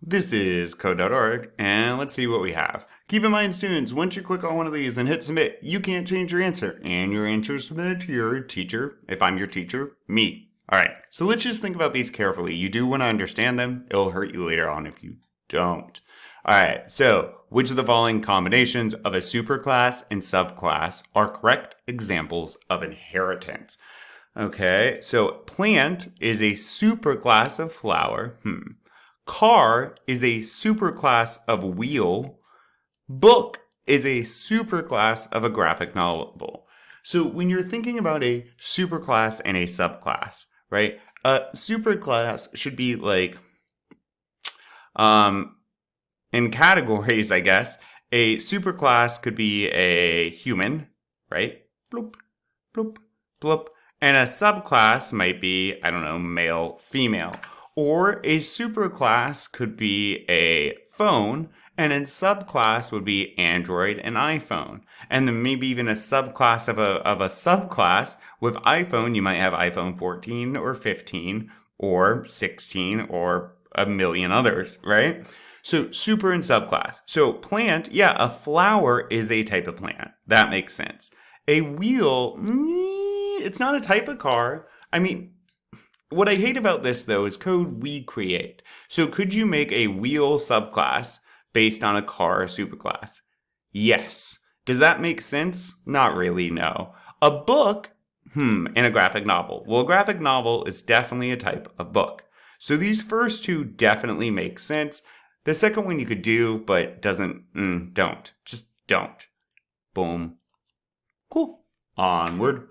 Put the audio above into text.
This is code.org, and let's see what we have. Keep in mind, students, once you click on one of these and hit submit, you can't change your answer, and your answer is submitted to your teacher, if I'm your teacher, me. Alright, so let's just think about these carefully. You do want to understand them. It'll hurt you later on if you don't. Alright, so which of the following combinations of a superclass and subclass are correct examples of inheritance? Okay, so plant is a superclass of flower. Car is a superclass of wheel. Book is a superclass of a graphic novel. So when you're thinking about a superclass and a subclass, right? A superclass should be like, in categories, I guess, a superclass could be a human, right? Bloop, bloop, bloop. And a subclass might be, I don't know, male, female. Or a superclass could be a phone, and a subclass would be Android and iPhone. And then maybe even a subclass of a subclass. With iPhone, you might have iPhone 14 or 15 or 16 or a million others, right? So super and subclass. So plant, yeah, a flower is a type of plant. That makes sense. A wheel, it's not a type of car. I mean, what I hate about this, though, is code we create. So could you make a wheel subclass based on a car superclass? Yes. Does that make sense? Not really, no. A book, and a graphic novel. Well, a graphic novel is definitely a type of book. So these first two definitely make sense. The second one you could do, but doesn't, don't. Just don't. Boom. Cool. Onward.